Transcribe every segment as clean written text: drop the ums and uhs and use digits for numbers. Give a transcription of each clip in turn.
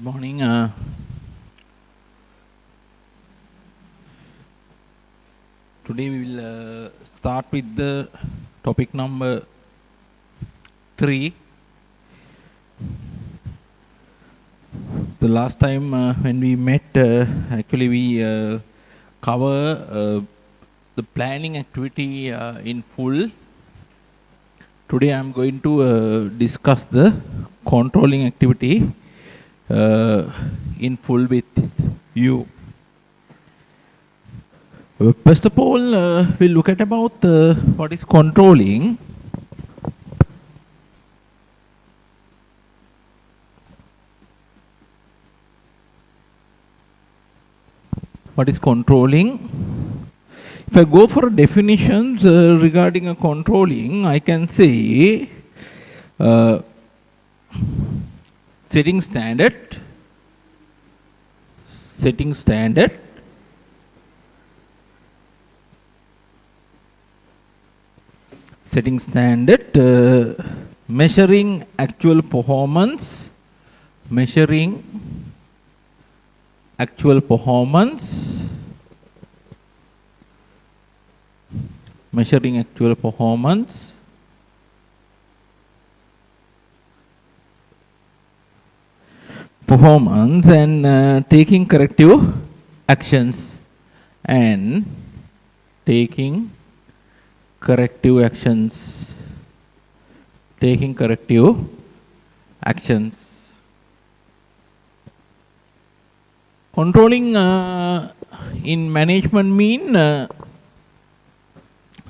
Good morning. Today we will start with the topic number 3. The last time when we met, actually we cover the planning activity in full. Today I am going to discuss the controlling activity in full with you. First of all, we'll look at about what is controlling. What is controlling? If I go for definitions regarding a controlling, I can say setting standard, measuring actual performance, and taking corrective actions Controlling in management mean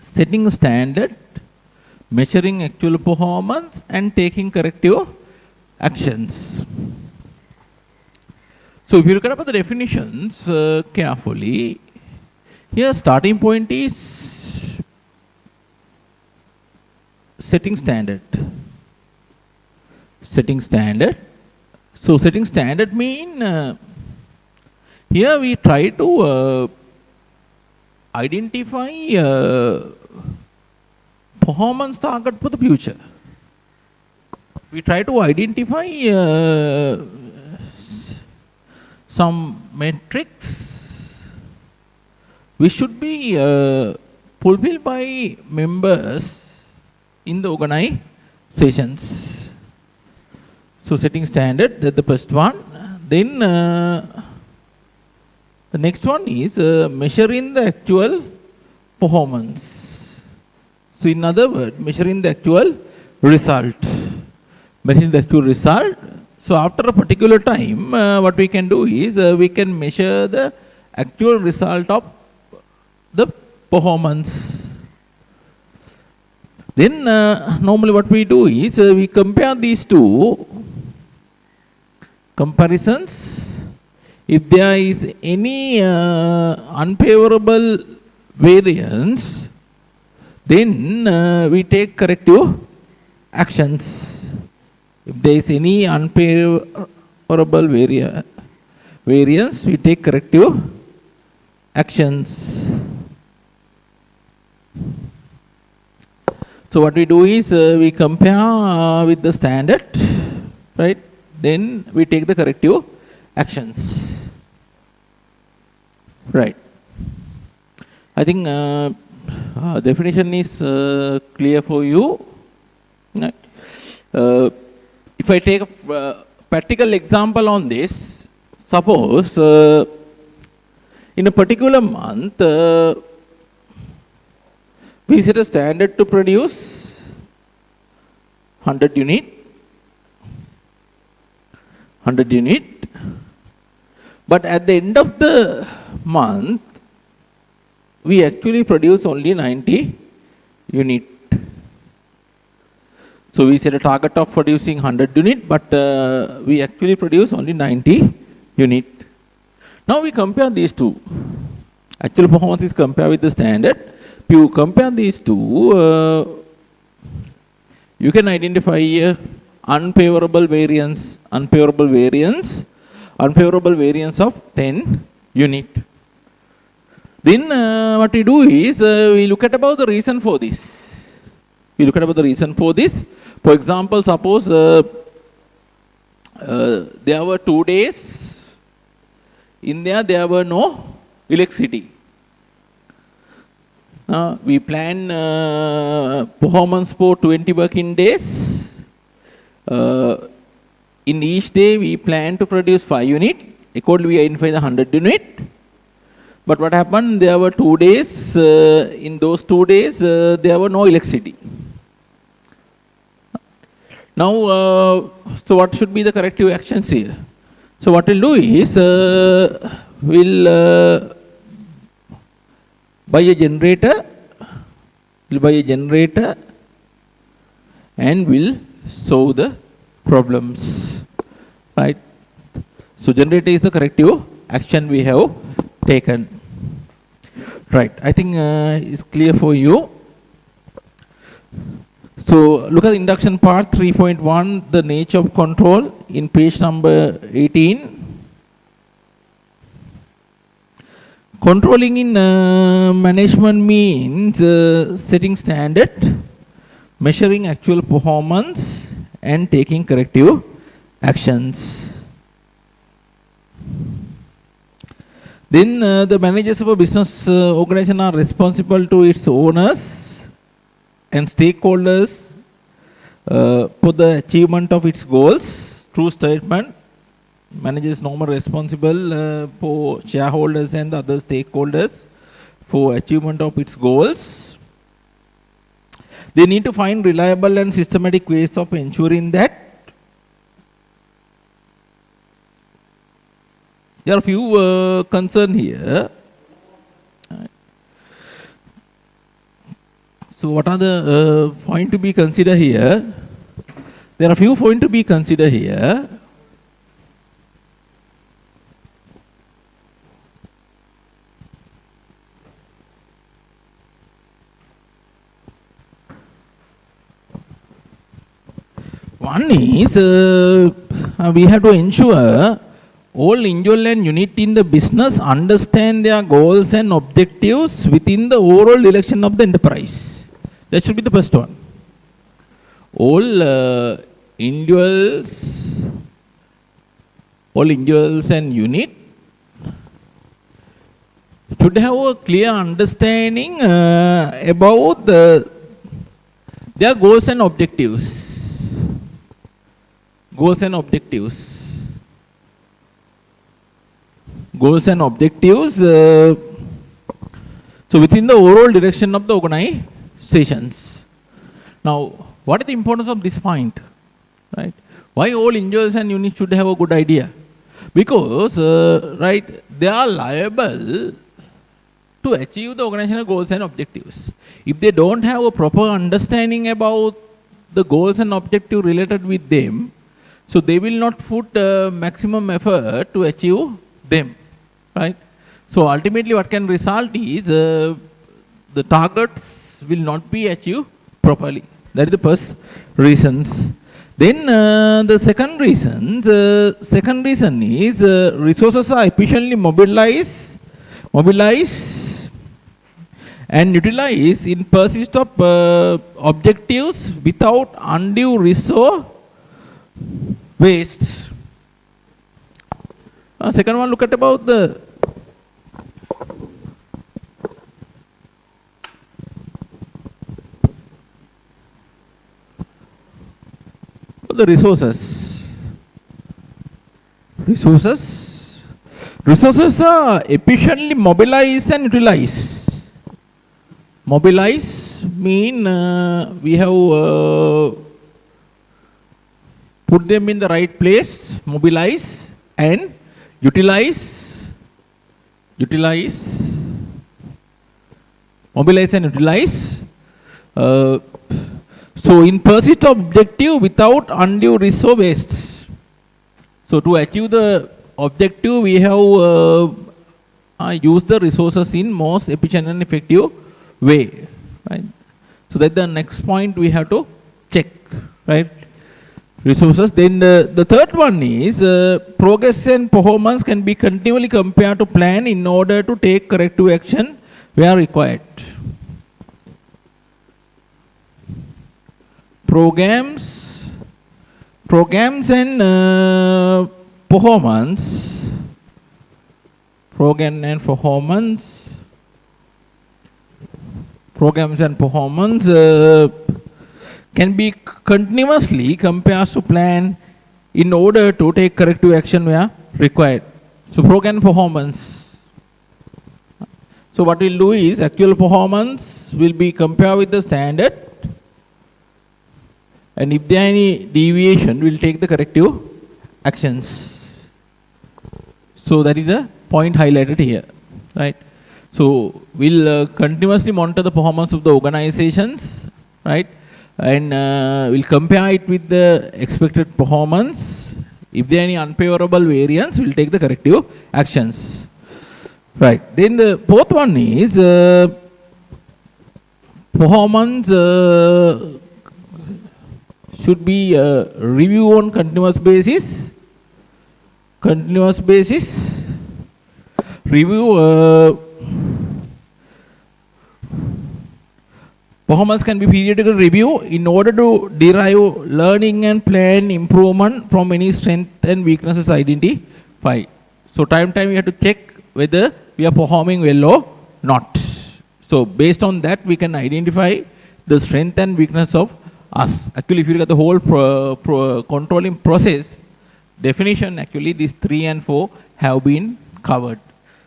setting a standard, measuring actual performance and taking corrective actions. So if you look at the definitions carefully, here starting point is setting standard. So setting standard mean here we try to identify performance target for the future. We try to identify some metrics which should be fulfilled by members in the organizations. So setting standard, that's the first one. Then the next one is measuring the actual performance. So in other words, measuring the actual result. So after a particular time, what we can do is we can measure the actual result of the performance. Then normally what we do is we compare these two comparisons. If there is any unfavorable variance, then we take corrective actions. If there is any unfavorable variance, we take corrective actions. So what we do is we compare with the standard, right? Then we take the corrective actions. Right. I think definition is clear for you. Right. If I take a practical example on this, suppose in a particular month we set a standard to produce 100 unit, but at the end of the month we actually produce only 90 unit. So we set a target of producing 100 unit, but we actually produce only 90 unit. Now we compare these two. Actual performance is compared with the standard. If you compare these two, you can identify unfavorable variance of 10 unit. Then what we do is we look at about the reason for this. For example, suppose there were 2 days. In there were no electricity. We plan performance for 20 working days. In each day, we plan to produce 5 units. Accordingly, we identify the 100 unit. But what happened? There were 2 days. In those 2 days, there were no electricity. Now, so what should be the corrective actions here? So what we'll do is, we'll buy a generator. We'll buy a generator, and we'll solve the problems. Right? So generator is the corrective action we have taken. Right? I think it's clear for you. So look at the induction part 3.1, the nature of control in page number 18. Controlling in management means setting standard, measuring actual performance, and taking corrective actions. Then the managers of a business organization are responsible to its owners and stakeholders for the achievement of its goals. True statement. Managers normally responsible for shareholders and other stakeholders for achievement of its goals. They need to find reliable and systematic ways of ensuring that. There are a few concerns here. So what are the points to be considered here? There are a few points to be considered here. One is we have to ensure all individual and unit in the business understand their goals and objectives within the overall direction of the enterprise. That should be the first one. All individuals and unit should have a clear understanding about their goals and objectives. Goals and objectives. Goals and objectives. So within the overall direction of the organizations. Now, what is the importance of this point? Right? Why all individuals and units should have a good idea? Because right, they are liable to achieve the organizational goals and objectives. If they don't have a proper understanding about the goals and objectives related with them, so they will not put maximum effort to achieve them, right? So ultimately what can result is the targets will not be achieved properly. That is the first reasons. Then the second reason is resources are efficiently mobilized and utilized in pursuit of objectives without undue resource waste. Second one, look at about the resources. Resources are efficiently mobilized and utilized. Mobilize mean we have put them in the right place, mobilize, and utilize, mobilize and utilize. So in pursuit of objective without undue resource waste. So to achieve the objective, we have used the resources in most efficient and effective way. Right? So that's the next point we have to check. Right? Resources. Then the third one is progress and performance can be continually compared to plan in order to take corrective action where required. programs and performance. Programs and performance can be continuously compared to plan in order to take corrective action where required. So program performance. So what we'll do is actual performance will be compared with the standard, and if there are any deviation, we'll take the corrective actions. So that is the point highlighted here, right? So we'll continuously monitor the performance of the organizations, right? And we'll compare it with the expected performance. If there are any unfavorable variance, we'll take the corrective actions. Right. Then the fourth one is performance should be review on continuous basis. Review. Performance can be periodical review in order to derive learning and plan improvement from any strength and weaknesses identified. So time we have to check whether we are performing well or not. So based on that, we can identify the strength and weakness of us. Actually, if you look at the whole controlling process definition, actually these 3 and 4 have been covered.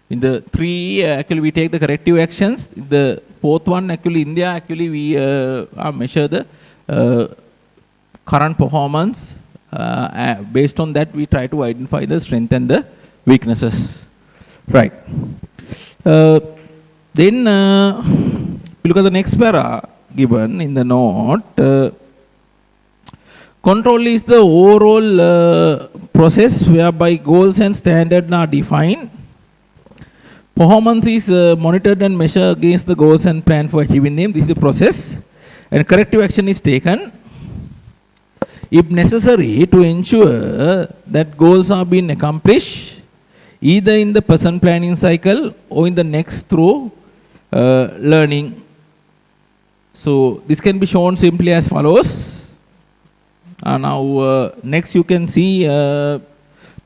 In the 3, actually we take the corrective actions. In the 4th one, actually India, actually we measure the current performance. Based on that, we try to identify the strength and the weaknesses. Right. Then we look at the next para given in the note. Control is the overall process whereby goals and standards are defined. Performance is monitored and measured against the goals and plan for achieving them. This is the process. And corrective action is taken if necessary to ensure that goals are being accomplished either in the present planning cycle or in the next through learning. So this can be shown simply as follows. Now next you can see the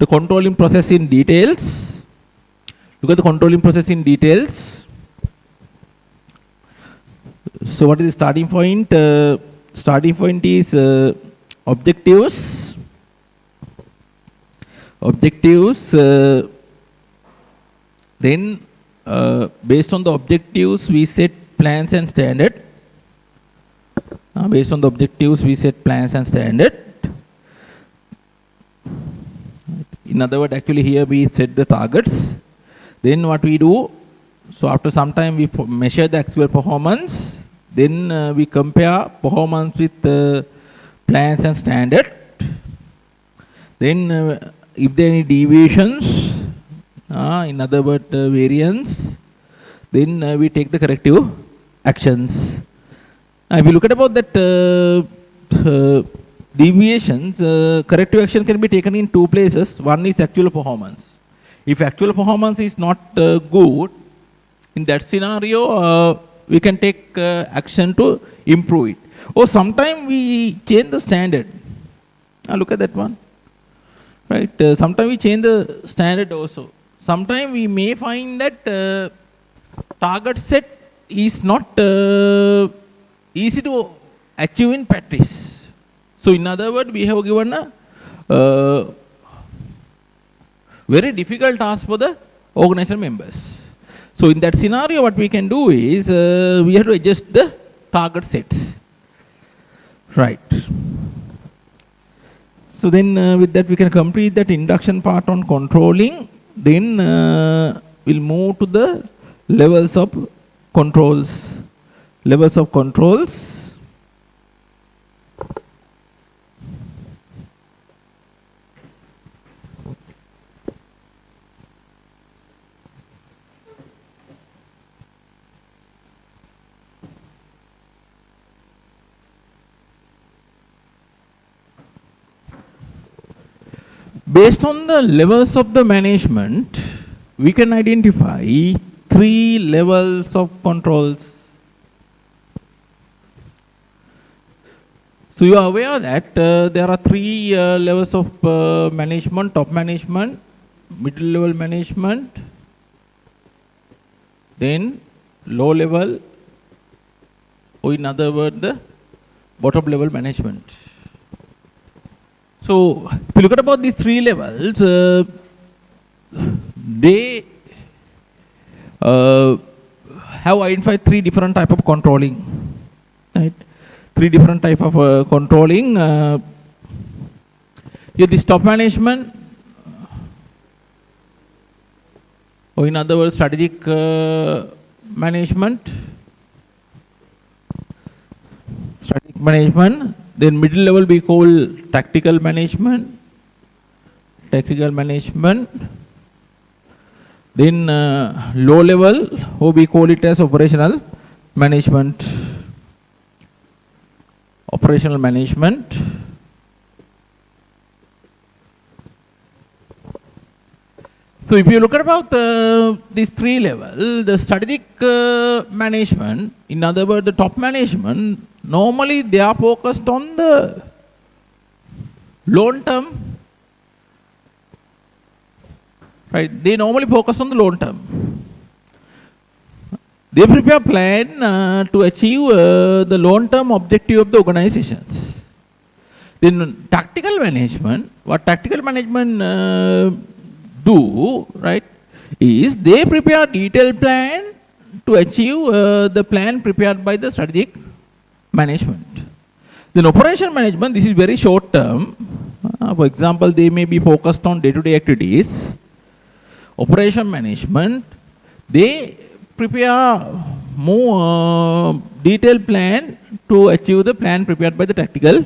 controlling process in details. Look at the controlling process in details. So what is the starting point? Starting point is objectives. Then based on the objectives we set plans and standard. Based on the objectives we set plans and standard. In other words, actually here we set the targets. Then what we do, so after some time we measure the actual performance, then we compare performance with plans and standard. Then if there are any deviations, in other words variance, then we take the corrective actions. If you look at about that deviations, corrective action can be taken in 2 places. One is actual performance. If actual performance is not good, in that scenario, we can take action to improve it. Or sometimes we change the standard. Look at that one. Right? Sometimes we change the standard also. Sometimes we may find that target set is not easy to achieve in practice. So in other words, we have given a very difficult task for the organization members. So in that scenario, what we can do is we have to adjust the target sets. Right. So then with that we can complete that induction part on controlling. Then we'll move to the levels of controls. Based on the levels of the management, we can identify 3 levels of controls. So you are aware that there are three levels of management: top management, middle level management, then low level, or in other words, the bottom level management. So if you look at about these three levels, they have identified three different type of controlling, right? Three different type of controlling. Here this top management, or in other words, strategic management. Strategic management. Then middle level we call tactical management. Tactical management. Then low level, or we call it as operational management. Operational management. So if you look at about these three levels, the strategic management, in other words, the top management, normally they are focused on the long term. Right? They normally focus on the long term. They prepare a plan to achieve the long term objective of the organizations. Then tactical management, what tactical management do, right, is they prepare a detailed plan to achieve the plan prepared by the strategic management. Then operation management, this is very short term. For example, they may be focused on day-to-day activities. Operation management, they prepare more detailed plan to achieve the plan prepared by the tactical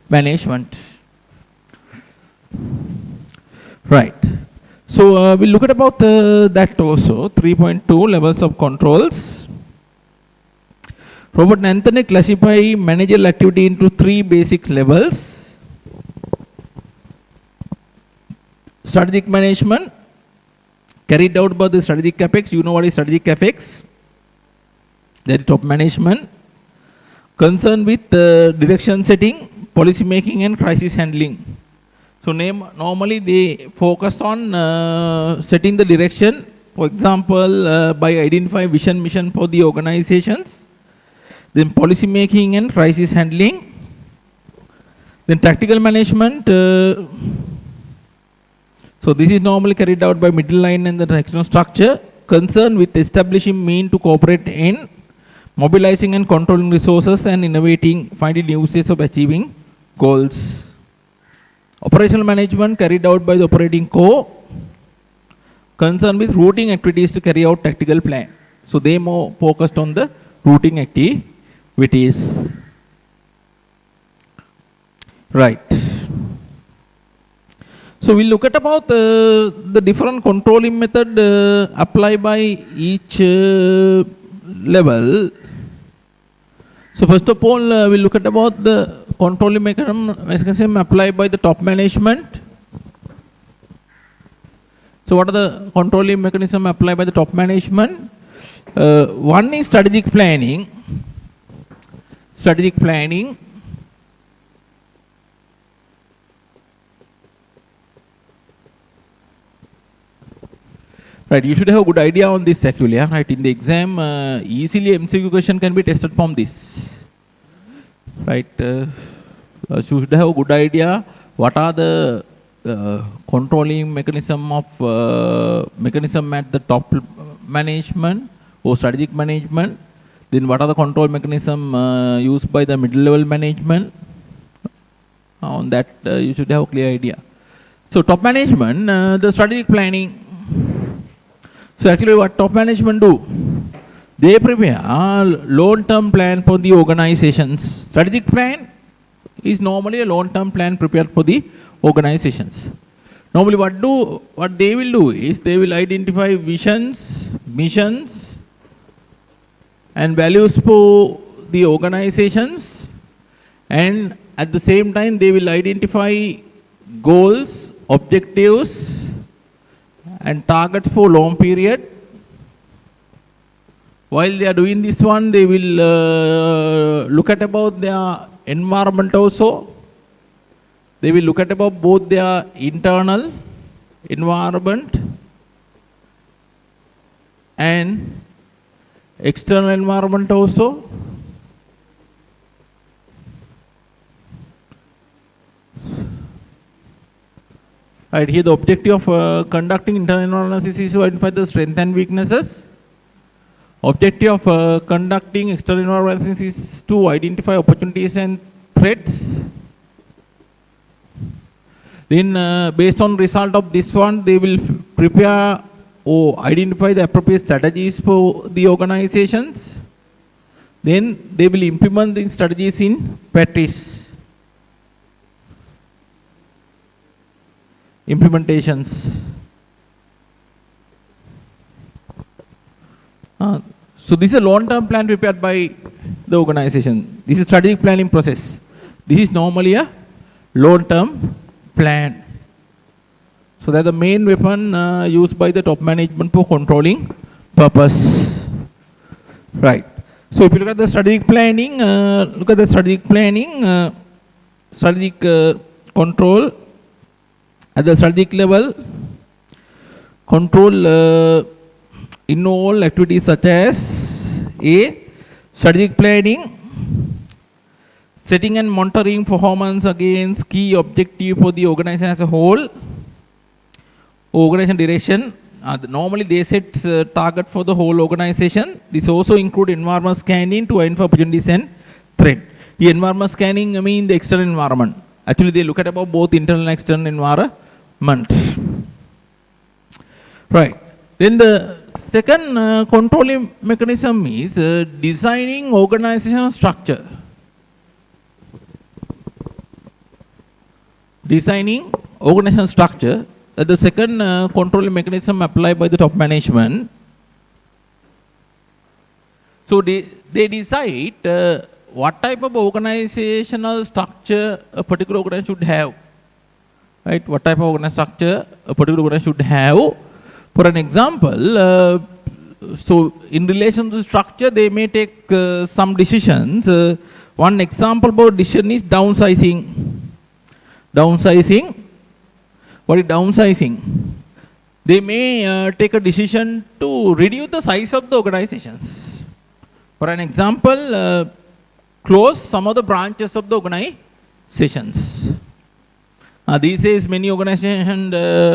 management. Right. So we'll look at about that also, 3.2 levels of controls. Robert and Anthony classify managerial activity into three basic levels. Strategic management, carried out by the strategic capex. You know what is strategic capex? That is top management. Concerned with direction setting, policy making and crisis handling. So normally they focus on setting the direction, for example, by identifying vision, mission for the organizations, then policy making and crisis handling, then tactical management. So this is normally carried out by middle line and the directional structure, concerned with establishing means to cooperate in mobilizing and controlling resources and innovating, finding new ways of achieving goals. Operational management carried out by the operating core, concerned with routing activities to carry out tactical plan. So they more focused on the routing activities. Right. So we'll look at about the different controlling method applied by each level. So first of all, we'll look at about the controlling mechanism applied by the top management. So what are the controlling mechanism applied by the top management? One is strategic planning. Strategic planning. Right, you should have a good idea on this actually. Right, in the exam, easily MCQ question can be tested from this. Right, you should have a good idea what are the controlling mechanism at the top management or strategic management. Then what are the control mechanism used by the middle level management? On that you should have a clear idea. So top management, the strategic planning. So actually what top management do? They prepare a long-term plan for the organizations. Strategic plan is normally a long-term plan prepared for the organizations. Normally what they will do is they will identify visions, missions and values for the organizations, and at the same time they will identify goals, objectives and targets for long period. While they are doing this one, they will look at about their environment also. They will look at about both their internal environment and external environment also. Right, here the objective of conducting internal analysis is to identify the strengths and weaknesses. Objective of conducting external analysis is to identify opportunities and threats. Then based on result of this one, they will prepare or identify the appropriate strategies for the organizations. Then they will implement these strategies in practice. Implementations. So this is a long-term plan prepared by the organization. This is strategic planning process. This is normally a long-term plan. So that's the main weapon used by the top management for controlling purpose. Right. So if you look at the strategic planning, look at the strategic planning, strategic control at the strategic level, control in all activities such as A. Strategic planning, setting and monitoring performance against key objective for the organization as a whole. Organization direction, normally they set target for the whole organization. This also include environment scanning to identify opportunities and threat. The environment scanning means the external environment. Actually they look at about both internal and external environment. Right. Then the second controlling mechanism is designing organizational structure. Designing organizational structure. The second controlling mechanism applied by the top management. So they decide what type of organizational structure a particular organization should have. Right? What type of organizational structure a particular organization should have. For an example, so in relation to structure, they may take some decisions. One example about decision is downsizing. Downsizing. What is downsizing? They may take a decision to reduce the size of the organizations. For an example, close some of the branches of the organizations. These days many organizations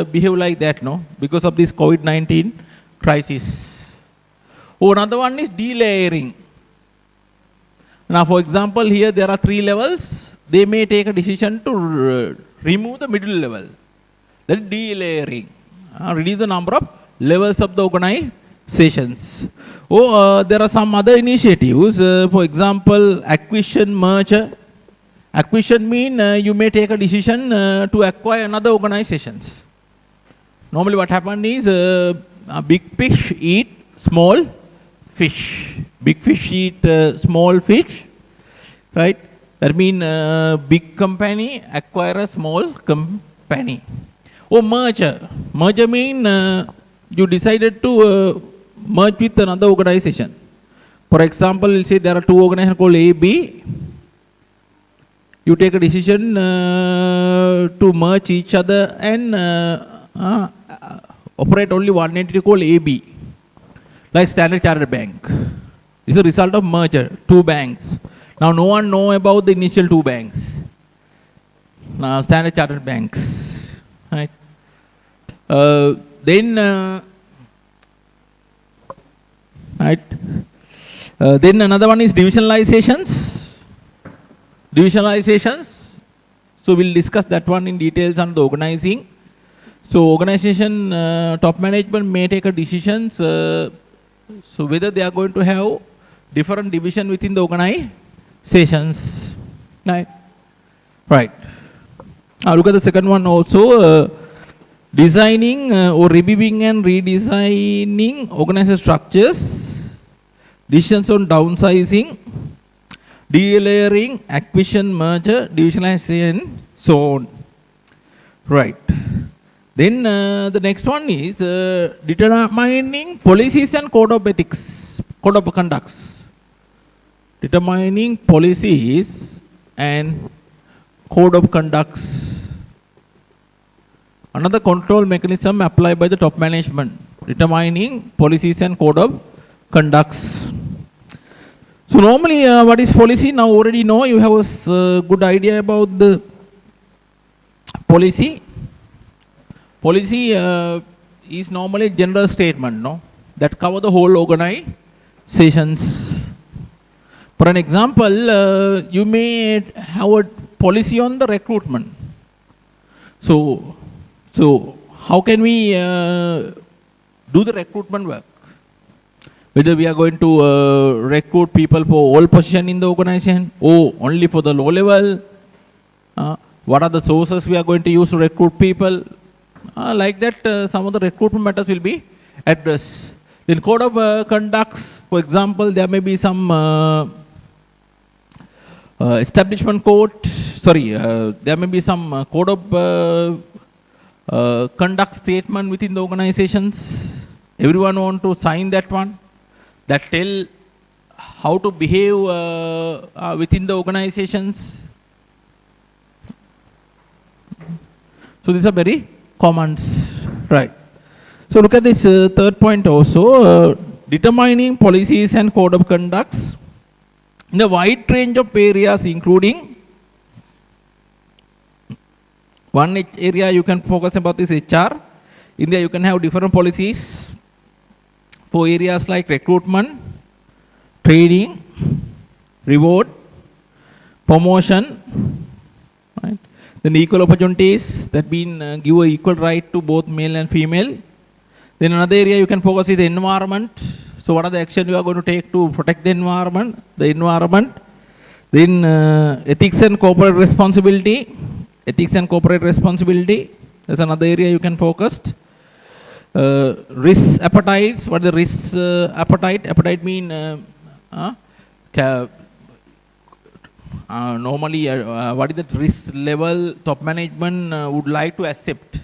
behave like that, no? Because of this COVID-19 crisis. Oh, another one is delayering. Now for example, here there are 3 levels. They may take a decision to remove the middle level. That is delayering. Reduce the number of levels of the organizations. There are some other initiatives. For example, acquisition, merger. Acquisition means you may take a decision to acquire another organizations. Normally what happens is a big fish eat small fish. Big fish eat small fish. Right? That means big company acquire a small company. Merger. Merger means you decided to merge with another organization. For example, we'll say there are 2 organizations called A, B. You take a decision to merge each other and operate only one entity called AB. Like Standard Chartered Bank. It's a result of merger, 2 banks. Now no one knows about the initial 2 banks. Now Standard Chartered Banks. Right? Then another one is divisionalizations. Divisionalizations. So we'll discuss that one in details on the organizing. So organization top management may take a decisions. So whether they are going to have different division within the organizations. Right. Now look at the second one also. Designing or reviewing and redesigning organizational structures. Decisions on downsizing. Delayering, acquisition, merger, divisionalization, so on. Right. Then the next one is determining policies and code of ethics, code of conducts. Determining policies and code of conducts. Another control mechanism applied by the top management, determining policies and code of conducts. So normally what is policy? Now already know, you have a good idea about the policy. Policy is normally general statement, no, that cover the whole organizations. For an example, you may have a policy on the recruitment. So how can we do the recruitment work? Whether we are going to recruit people for all positions in the organization or only for the low level. What are the sources we are going to use to recruit people? Like that, some of the recruitment matters will be addressed. In code of conducts, for example, there may be some establishment code. There may be some code of conduct statement within the organizations. Everyone want to sign that one. That tell how to behave within the organizations. So these are very common, right? So look at this third point also, determining policies and code of conducts in a wide range of areas, including one area you can focus about is HR. In there you can have different policies for areas like recruitment, training, reward, promotion, right? Then equal opportunities, that mean give equal right to both male and female. Then another area you can focus is the environment. So what are the actions you are going to take to protect the environment? Then ethics and corporate responsibility. Ethics and corporate responsibility, that's another area you can focus. Risk appetites, what is the risk appetite? Appetite mean normally what is the risk level top management would like to accept?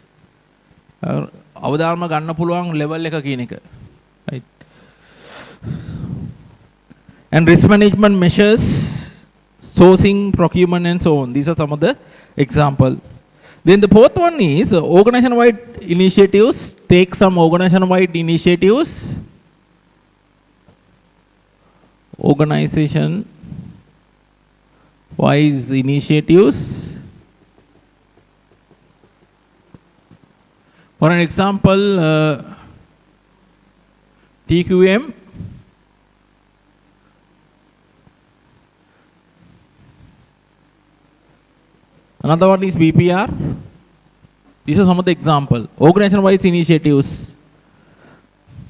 අවදානම ගන්න පුළුවන් level එක කියන එක. Right. And risk management measures, sourcing, procurement and so on. These are some of the examples. Then the fourth one is organization-wide initiatives. Take some organization-wide initiatives. Organization-wise initiatives. For an example, TQM. Another one is BPR. These are some of the examples. Organization-wise initiatives.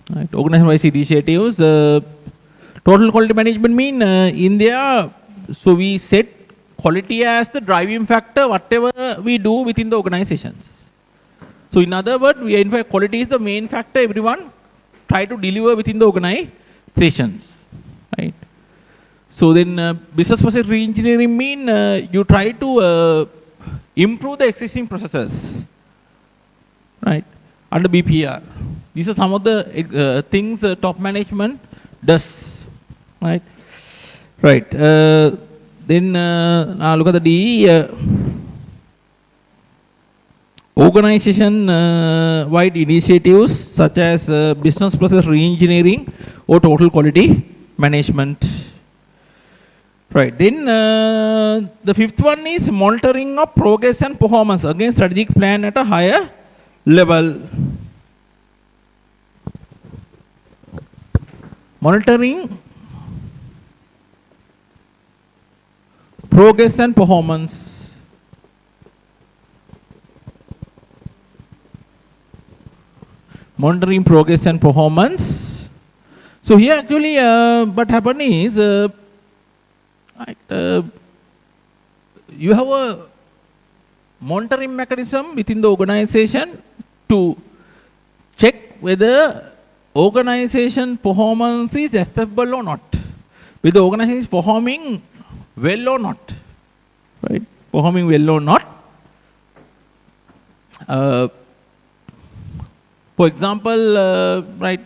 Right. Organization-wise initiatives. Total quality management mean India. So we set quality as the driving factor, whatever we do within the organizations. So in other words, we in fact quality is the main factor everyone try to deliver within the organizations. Right. So then business process re-engineering mean you try to improve the existing processes, right, under BPR. These are some of the things top management does, right. Right. Then look at the DE. Organization-wide initiatives such as business process re-engineering or total quality management. Right. Then the fifth one is monitoring of progress and performance against strategic plan at a higher level. Monitoring progress and performance. Monitoring progress and performance. So here actually what happened is you have a monitoring mechanism within the organization to check whether organization performance is acceptable or not. Whether the organization is performing well or not. Right? Performing well or not. For example, right,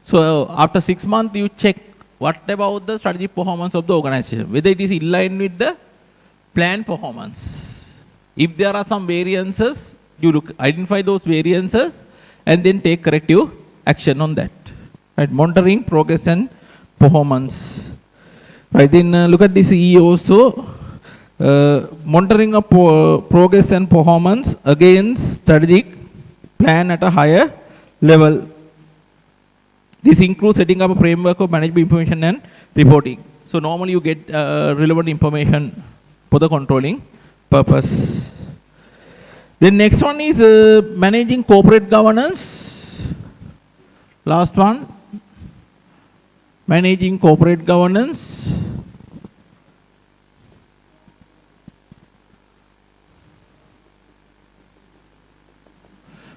so after 6 months you check what about the strategic performance of the organization, whether it is in line with the plan performance. If there are some variances, you identify those variances and then take corrective action on that. Right, monitoring progress and performance. Right, then look at this E also. Monitoring of progress and performance against strategic plan at a higher level. This includes setting up a framework of management information and reporting. So normally you get relevant information for the controlling purpose. The next one is managing corporate governance. Last one, managing corporate governance.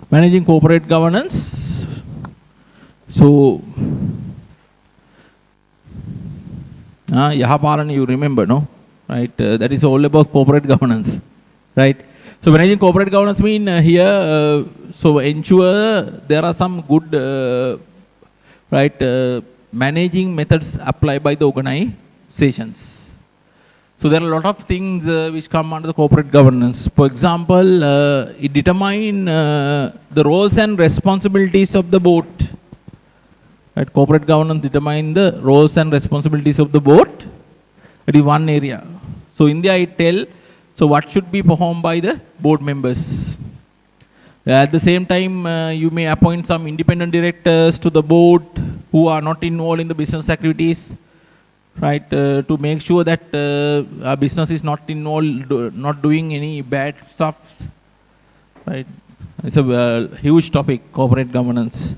Managing corporate governance. So, Yahaparan you remember, no? Right, that is all about corporate governance, right? So managing corporate governance mean here, so ensure there are some good, managing methods applied by the organizations. So there are a lot of things which come under the corporate governance. For example, it determine the roles and responsibilities of the board. Right, corporate governance determine the roles and responsibilities of the board. It is one area. So India it tell, so what should be performed by the board members. At the same time, you may appoint some independent directors to the board who are not involved in the business activities, right, to make sure that our business is not involved, not doing any bad stuff, right. It's a huge topic, corporate governance.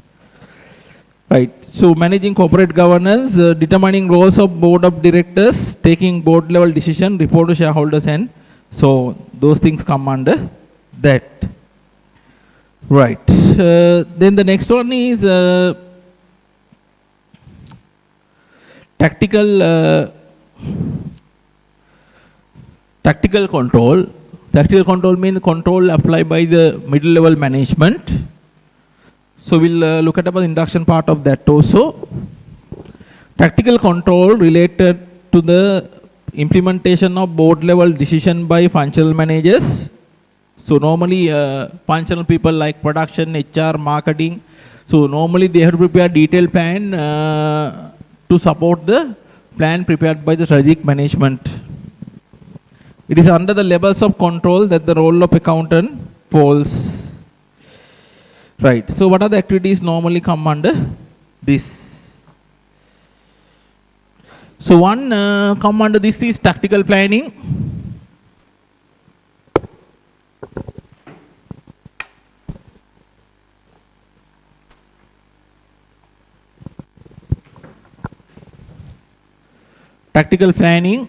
Right, so managing corporate governance, determining roles of board of directors, taking board level decision, report to shareholders, and so those things come under that. Right, then the next one is tactical control. Tactical control means control applied by the middle level management. So we'll look at about the induction part of that also. Tactical control related to the implementation of board level decision by functional managers. So normally functional people like production, HR, marketing. So normally they have to prepare detailed plan to support the plan prepared by the strategic management. It is under the levels of control that the role of accountant falls. Right, so what are the activities normally come under this? So one come under this is tactical planning. Tactical planning.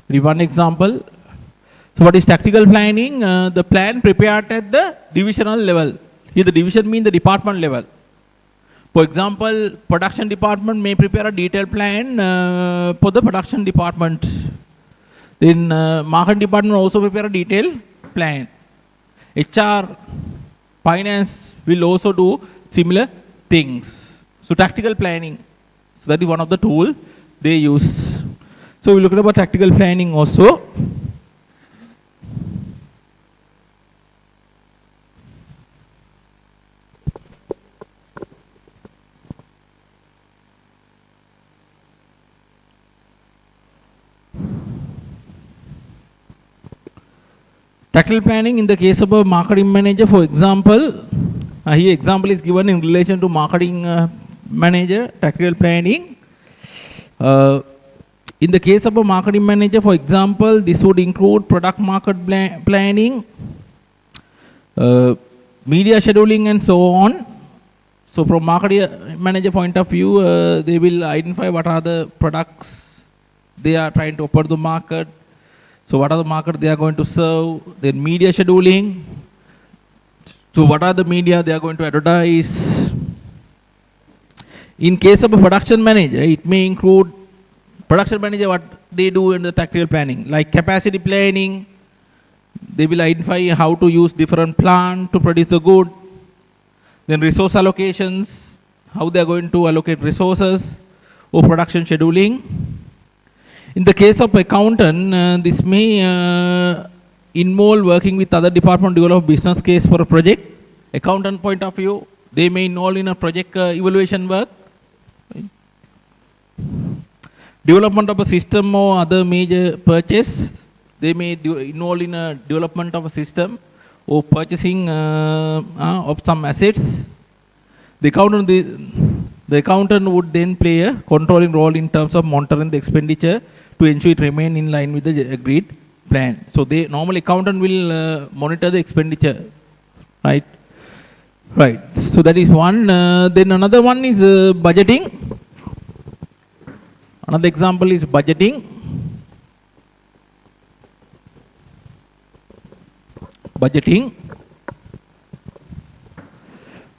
One example. So what is tactical planning? The plan prepared at the divisional level. Here the division means the department level. For example, production department may prepare a detailed plan for the production department. Then marketing department also prepare a detailed plan. HR, finance will also do similar things. So tactical planning. So that is one of the tools they use. So we look at about tactical planning also. Tactical planning in the case of a marketing manager, for example, here example is given in relation to marketing manager, tactical planning. In the case of a marketing manager, for example, this would include product market planning, media scheduling and so on. So from marketing manager point of view, they will identify what are the products they are trying to offer the market. So what are the market they are going to serve, then media scheduling. So what are the media they are going to advertise. In case of a production manager, it may include production manager what they do in the tactical planning, like capacity planning. They will identify how to use different plant to produce the good. Then resource allocations, how they are going to allocate resources, or production scheduling. In the case of accountant, this may involve working with other departments to develop business case for a project. Accountant point of view, they may involve in a project evaluation work. Development of a system or other major purchase, they may involve in a development of a system or purchasing of some assets. The accountant would then play a controlling role in terms of monitoring the expenditure to ensure it remain in line with the agreed plan. So they normally accountant will monitor the expenditure, right? Right. So that is one. Then another one is budgeting. Another example is budgeting. Budgeting.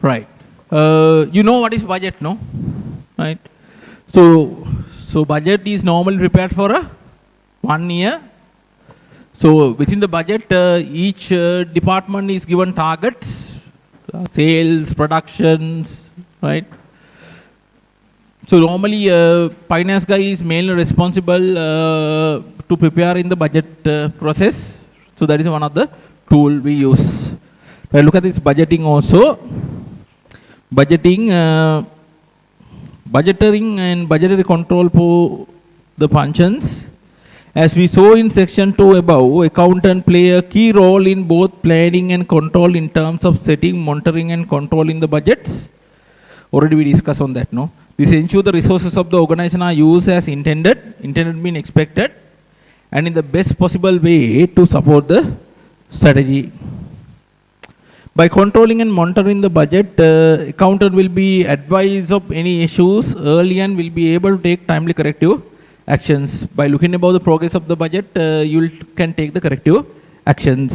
Right. You know what is budget, no? Right. So budget is normally prepared for a 1 year. So within the budget, each department is given targets, sales, productions, right? So normally, finance guy is mainly responsible to prepare in the budget process. So that is one of the tool we use. Look at this budgeting also. Budgeting, budgeting and budgetary control for the functions. As we saw in section 2 above, accountant play a key role in both planning and control in terms of setting, monitoring and controlling the budgets. Already we discussed on that, no? This ensures the resources of the organization are used as intended means expected, and in the best possible way to support the strategy. By controlling and monitoring the budget, accountant will be advised of any issues early and will be able to take timely corrective actions. By looking above the progress of the budget, you can take the corrective actions.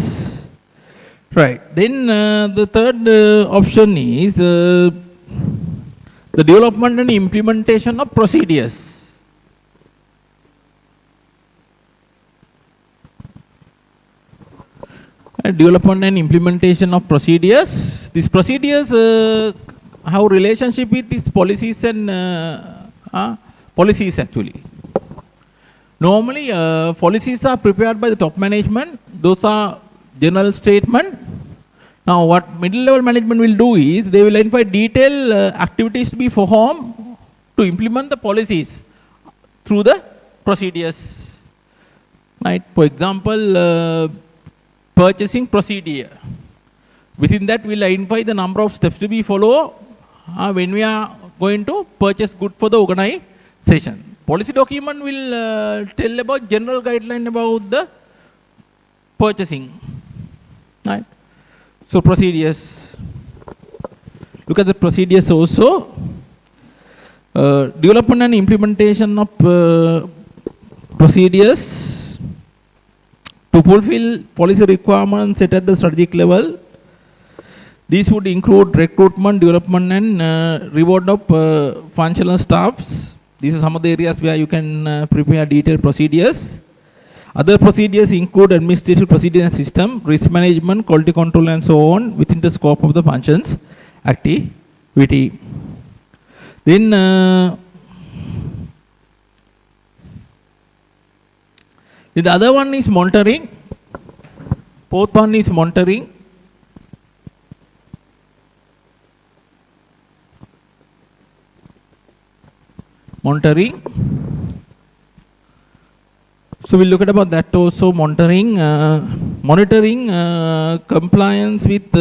Right. Then the third option is the development and implementation of procedures. Development and implementation of procedures. These procedures have relationship with these policies and policies actually. Normally, policies are prepared by the top management. Those are general statement. Now, what middle level management will do is they will identify detailed activities to be performed to implement the policies through the procedures. Right? For example, purchasing procedure. Within that, we will identify the number of steps to be followed when we are going to purchase goods for the organization. Policy document will tell about general guideline about the purchasing. Right? So procedures. Look at the procedures also. Development and implementation of procedures to fulfill policy requirements set at the strategic level. These would include recruitment, development and reward of functional staffs. These are some of the areas where you can prepare detailed procedures. Other procedures include administrative procedure and system, risk management, quality control and so on within the scope of the functions activity. Then the other one is monitoring. Fourth one is monitoring. Monitoring. So we'll look at about that also. Monitoring compliance with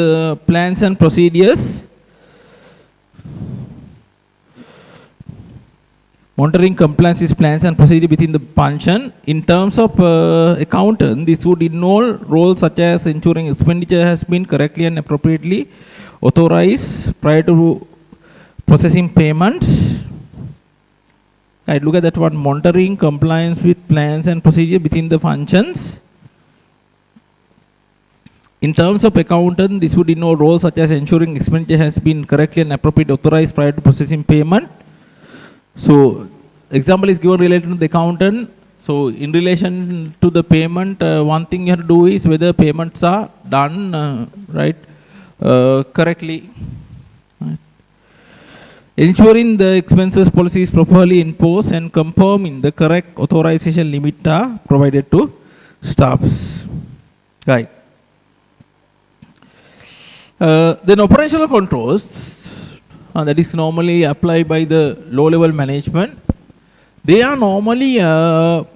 plans and procedures. Monitoring compliance with plans and procedure within the function. In terms of accountant, this would involve roles such as ensuring expenditure has been correctly and appropriately authorized prior to processing payments. Right, look at that one. Monitoring compliance with plans and procedure within the functions. In terms of accountant, this would involve roles such as ensuring expenditure has been correctly and appropriately authorized prior to processing payment. So, example is given related to the accountant. So, in relation to the payment, one thing you have to do is whether payments are done correctly. Right. Ensuring the expenses policy is properly enforced and confirming the correct authorization limit are provided to staffs. Right. Then operational controls that is normally applied by the low level management. They are normally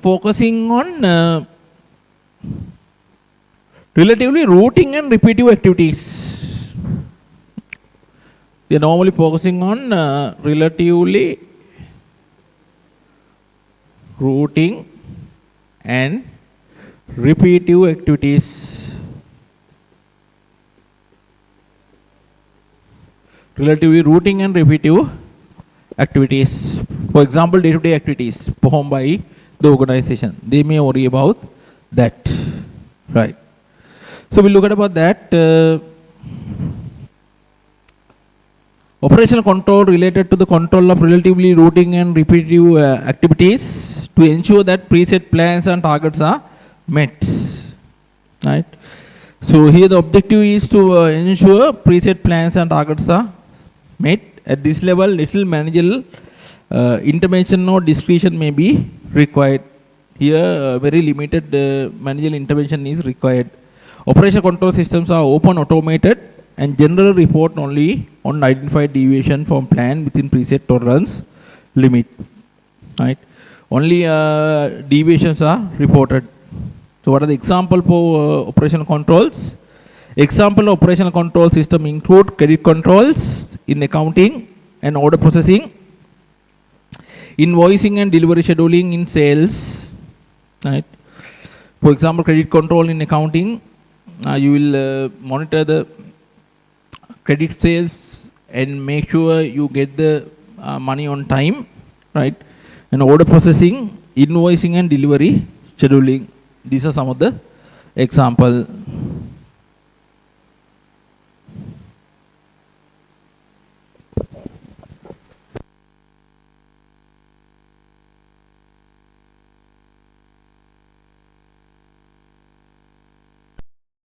focusing on relatively routine and repetitive activities. They are normally focusing on relatively routine and repetitive activities. Relatively routine and repetitive activities. For example, day-to-day activities performed by the organization. They may worry about that. Right. So we'll look at about that. Operational control related to the control of relatively routine and repetitive activities to ensure that preset plans and targets are met. Right. So here the objective is to ensure preset plans and targets are met. At this level, little managerial intervention or discretion may be required. Here, very limited managerial intervention is required. Operational control systems are open, automated, and generally report only on identified deviation from plan within preset tolerance limit. Right? Only deviations are reported. So, what are the example for operational controls? Example of operational control system include credit controls in accounting and order processing, invoicing and delivery scheduling in sales. Right? For example, credit control in accounting, you will monitor the credit sales and make sure you get the money on time, right? And order processing, invoicing and delivery scheduling. These are some of the examples.